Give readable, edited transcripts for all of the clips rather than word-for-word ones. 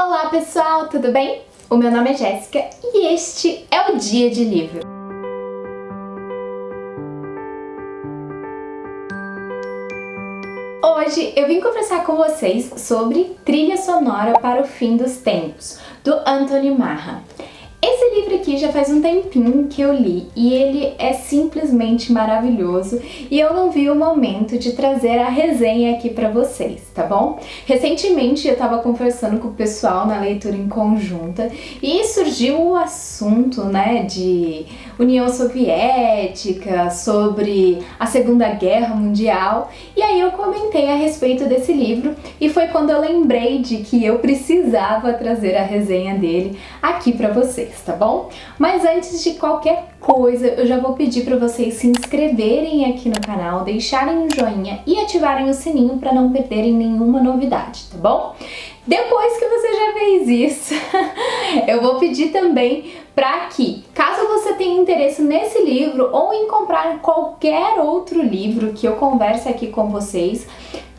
Olá pessoal, tudo bem? O meu nome é Jéssica e este é o Dia de Livro. Hoje eu vim conversar com vocês sobre Trilha Sonora para o Fim dos Tempos, do Anthony Marra. Esse livro aqui já faz um tempinho que eu li e ele é simplesmente maravilhoso e eu não vi o momento de trazer a resenha aqui pra vocês, tá bom? Recentemente eu tava conversando com o pessoal na leitura em conjunta e surgiu o assunto, né, de União Soviética, sobre a Segunda Guerra Mundial, e aí eu comentei a respeito desse livro e foi quando eu lembrei de que eu precisava trazer a resenha dele aqui pra vocês, tá bom? Mas antes de qualquer coisa, eu já vou pedir para vocês se inscreverem aqui no canal, deixarem um joinha e ativarem o sininho para não perderem nenhuma novidade, tá bom? Depois que você já fez isso, eu vou pedir também para que, caso você tenha interesse nesse livro ou em comprar qualquer outro livro que eu converse aqui com vocês,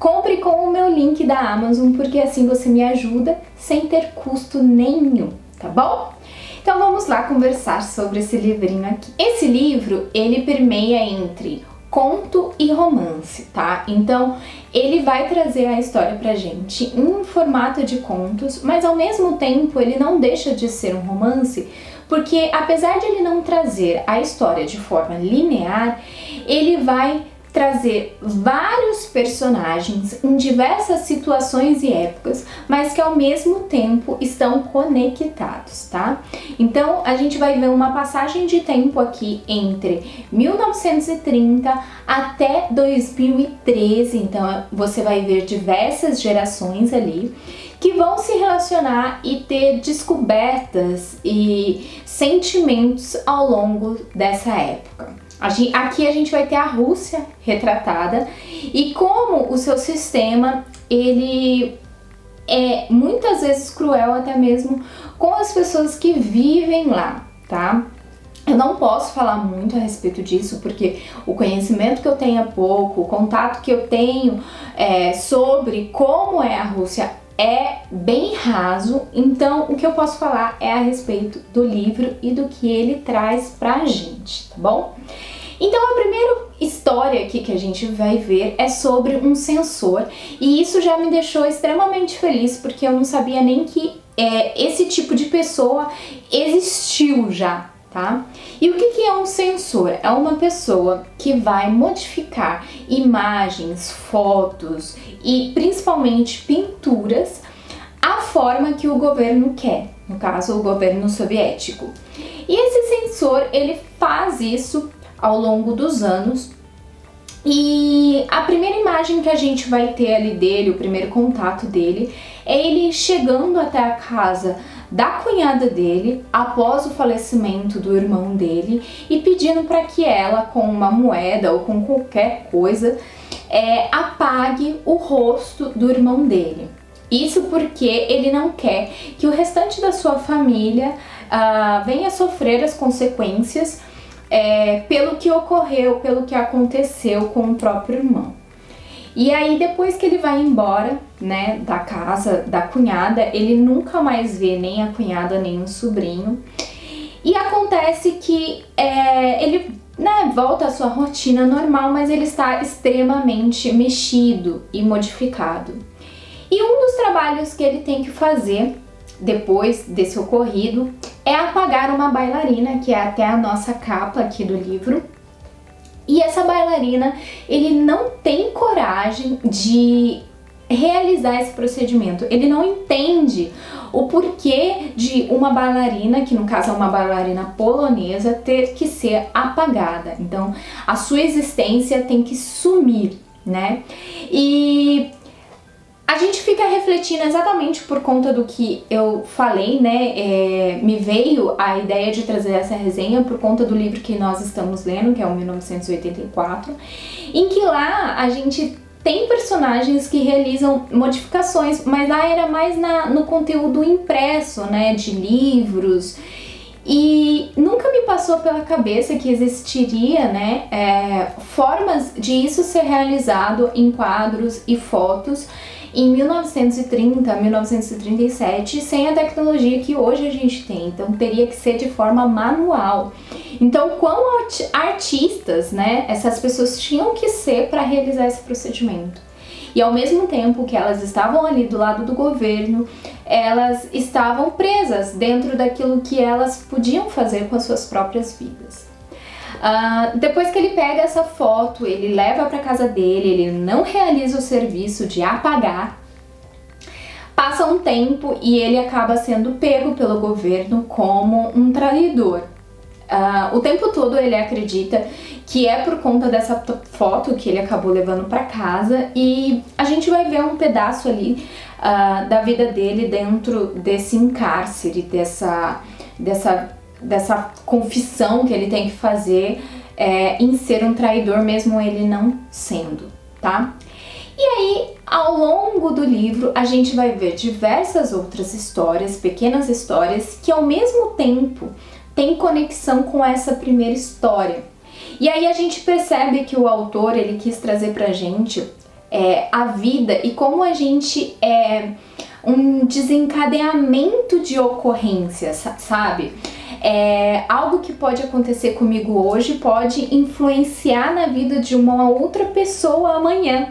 compre com o meu link da Amazon, porque assim você me ajuda sem ter custo nenhum, tá bom? Então vamos lá conversar sobre esse livrinho aqui. Esse livro, ele permeia entre conto e romance, tá? Então ele vai trazer a história pra gente em formato de contos, mas ao mesmo tempo ele não deixa de ser um romance, porque apesar de ele não trazer a história de forma linear, ele vai trazer vários personagens em diversas situações e épocas, mas que ao mesmo tempo estão conectados, tá? Então a gente vai ver uma passagem de tempo aqui entre 1930 até 2013, então você vai ver diversas gerações ali que vão se relacionar e ter descobertas e sentimentos ao longo dessa época. Aqui a gente vai ter a Rússia retratada e como o seu sistema ele é muitas vezes cruel até mesmo com as pessoas que vivem lá, tá? Eu não posso falar muito a respeito disso porque o conhecimento que eu tenho é pouco, o contato que eu tenho sobre como é a Rússia é bem raso, então o que eu posso falar é a respeito do livro e do que ele traz pra gente, tá bom? Então a primeira história aqui que a gente vai ver é sobre um censor e isso já me deixou extremamente feliz porque eu não sabia nem que esse tipo de pessoa existiu já, tá? E o que é um censor? É uma pessoa que vai modificar imagens, fotos e principalmente pinturas a forma que o governo quer, no caso o governo soviético. E esse censor, ele faz isso ao longo dos anos e a primeira imagem que a gente vai ter ali dele, o primeiro contato dele, é ele chegando até a casa da cunhada dele após o falecimento do irmão dele e pedindo para que ela, com uma moeda ou com qualquer coisa, apague o rosto do irmão dele. Isso porque ele não quer que o restante da sua família venha sofrer as consequências pelo que ocorreu, pelo que aconteceu com o próprio irmão. E aí depois que ele vai embora, né, da casa da cunhada, ele nunca mais vê nem a cunhada nem o sobrinho. E acontece que ele, né, volta à sua rotina normal, mas ele está extremamente mexido e modificado. E um dos trabalhos que ele tem que fazer depois desse ocorrido é apagar uma bailarina, que é até a nossa capa aqui do livro. E essa bailarina, ele não tem coragem de realizar esse procedimento. Ele não entende o porquê de uma bailarina, que no caso é uma bailarina polonesa, ter que ser apagada. Então, a sua existência tem que sumir, né? E a gente fica refletindo exatamente por conta do que eu falei, né? Me veio a ideia de trazer essa resenha por conta do livro que nós estamos lendo, que é o 1984, em que lá a gente tem personagens que realizam modificações, mas lá era mais no conteúdo impresso, né? De livros. E nunca me passou pela cabeça que existiria, né, formas de isso ser realizado em quadros e fotos em 1930, 1937, sem a tecnologia que hoje a gente tem. Então teria que ser de forma manual. Então, quão artistas, né, essas pessoas tinham que ser para realizar esse procedimento. E ao mesmo tempo que elas estavam ali do lado do governo, elas estavam presas dentro daquilo que elas podiam fazer com as suas próprias vidas. Depois que ele pega essa foto, ele leva para casa dele, ele não realiza o serviço de apagar. Passa um tempo e ele acaba sendo pego pelo governo como um traidor. O tempo todo ele acredita que é por conta dessa foto que ele acabou levando para casa, e a gente vai ver um pedaço ali da vida dele dentro desse encárcere, dessa confissão que ele tem que fazer em ser um traidor, mesmo ele não sendo, tá? E aí, ao longo do livro, a gente vai ver diversas outras histórias, pequenas histórias, que ao mesmo tempo têm conexão com essa primeira história. E aí a gente percebe que o autor, ele quis trazer pra gente a vida e como a gente é um desencadeamento de ocorrências, sabe? Algo que pode acontecer comigo hoje pode influenciar na vida de uma outra pessoa amanhã.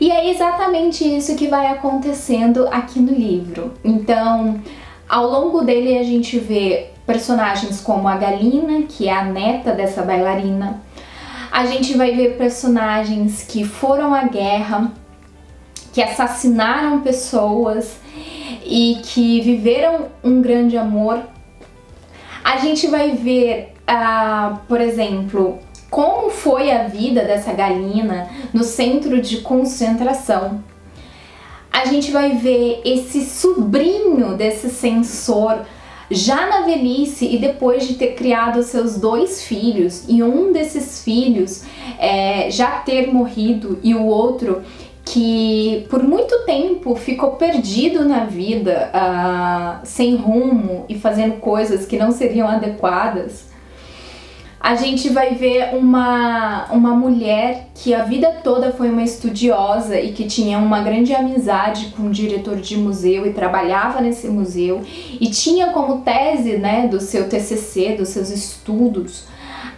E é exatamente isso que vai acontecendo aqui no livro. Então, ao longo dele a gente vê personagens como a Galina, que é a neta dessa bailarina. A gente vai ver personagens que foram à guerra, que assassinaram pessoas e que viveram um grande amor. A gente vai ver, por exemplo, como foi a vida dessa Galina no centro de concentração. A gente vai ver esse sobrinho desse censor já na velhice e depois de ter criado seus 2 filhos, e um desses filhos já ter morrido e o outro que por muito tempo ficou perdido na vida, sem rumo e fazendo coisas que não seriam adequadas. A gente vai ver uma mulher que a vida toda foi uma estudiosa e que tinha uma grande amizade com o diretor de museu e trabalhava nesse museu e tinha como tese, né, do seu TCC, dos seus estudos,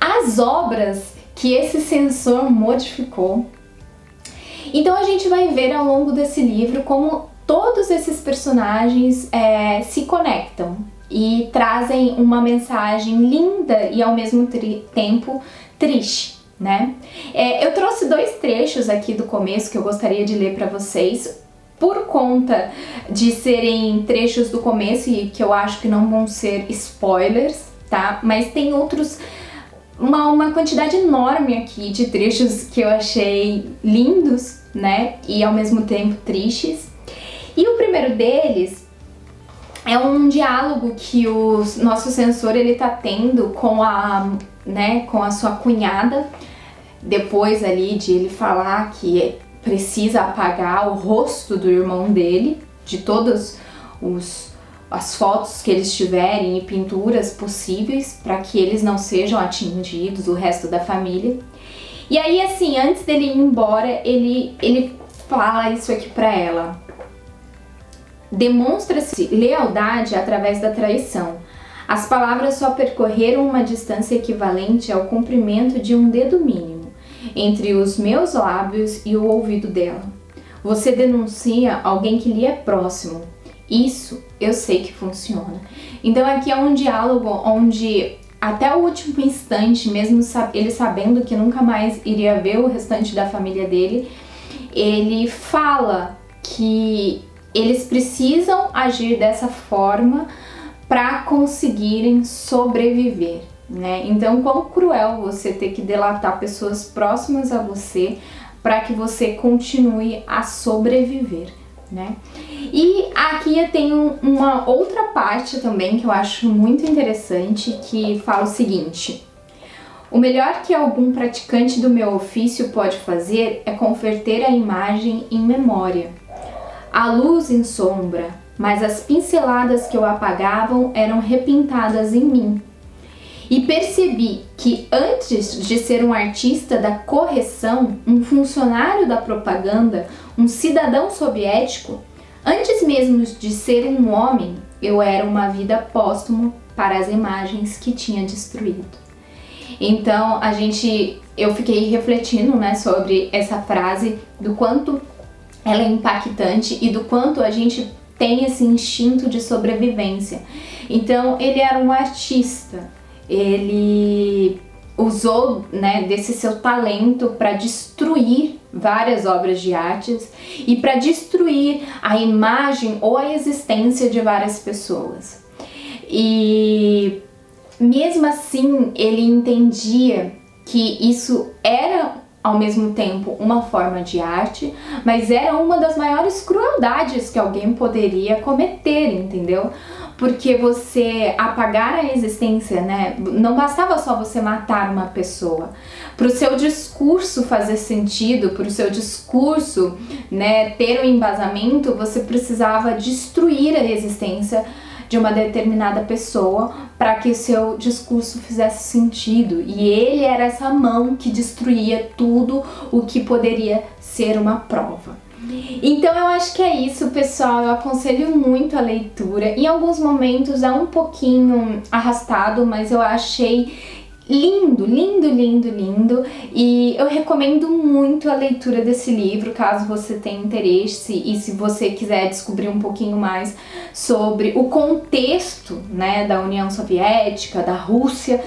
as obras que esse censor modificou. Então a gente vai ver ao longo desse livro como todos esses personagens se conectam e trazem uma mensagem linda e ao mesmo tempo triste, né? Eu trouxe 2 trechos aqui do começo que eu gostaria de ler para vocês, por conta de serem trechos do começo e que eu acho que não vão ser spoilers, tá? Mas tem outros, uma quantidade enorme aqui de trechos que eu achei lindos, né? E ao mesmo tempo tristes. E o primeiro deles é um diálogo que o nosso censor ele tá tendo com a sua cunhada, depois ali de ele falar que precisa apagar o rosto do irmão dele, de todas as fotos que eles tiverem e pinturas possíveis para que eles não sejam atingidos, o resto da família. E aí, assim, antes dele ir embora, ele fala isso aqui pra ela. Demonstra-se lealdade através da traição. As palavras só percorreram uma distância equivalente ao comprimento de um dedo mínimo entre os meus lábios e o ouvido dela. Você denuncia alguém que lhe é próximo. Isso eu sei que funciona. Então aqui é um diálogo onde até o último instante, mesmo ele sabendo que nunca mais iria ver o restante da família dele, ele fala que eles precisam agir dessa forma para conseguirem sobreviver, né? Então, quão cruel você ter que delatar pessoas próximas a você para que você continue a sobreviver, né? E aqui eu tenho uma outra parte também que eu acho muito interessante, que fala o seguinte: o melhor que algum praticante do meu ofício pode fazer é converter a imagem em memória. A luz em sombra, mas as pinceladas que o apagavam eram repintadas em mim. E percebi que antes de ser um artista da correção, um funcionário da propaganda, um cidadão soviético, antes mesmo de ser um homem, eu era uma vida póstuma para as imagens que tinha destruído. Então eu fiquei refletindo, né, sobre essa frase, do quanto ela é impactante e do quanto a gente tem esse instinto de sobrevivência. Então ele era um artista, ele usou, né, desse seu talento para destruir várias obras de artes e para destruir a imagem ou a existência de várias pessoas. E mesmo assim ele entendia que isso era ao mesmo tempo uma forma de arte, mas era uma das maiores crueldades que alguém poderia cometer, entendeu? Porque você apagar a existência, né? Não bastava só você matar uma pessoa. Para o seu discurso fazer sentido, para o seu discurso, né, ter um embasamento, você precisava destruir a existência de uma determinada pessoa para que o seu discurso fizesse sentido. E ele era essa mão que destruía tudo o que poderia ser uma prova. Então eu acho que é isso, pessoal. Eu aconselho muito a leitura. Em alguns momentos é um pouquinho arrastado, mas eu achei lindo, lindo, lindo, lindo, e eu recomendo muito a leitura desse livro, caso você tenha interesse e se você quiser descobrir um pouquinho mais sobre o contexto, né, da União Soviética, da Rússia.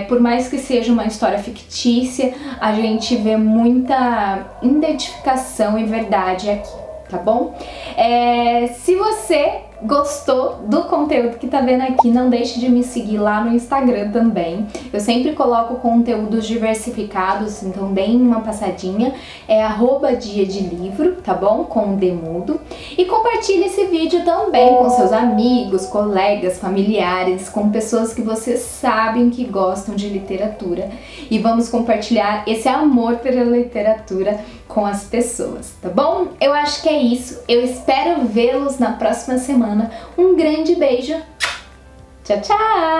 Por mais que seja uma história fictícia, a gente vê muita identificação e verdade aqui, tá bom? Se você gostou do conteúdo que tá vendo aqui, não deixe de me seguir lá no Instagram também. Eu sempre coloco conteúdos diversificados, então deem uma passadinha. É @diadelivro, tá bom? Com o D mudo. E compartilhe esse vídeo também com seus amigos, colegas, familiares, com pessoas que vocês sabem que gostam de literatura. E vamos compartilhar esse amor pela literatura com as pessoas, tá bom? Eu acho que é isso. Eu espero vê-los na próxima semana. Um grande beijo. Tchau, tchau!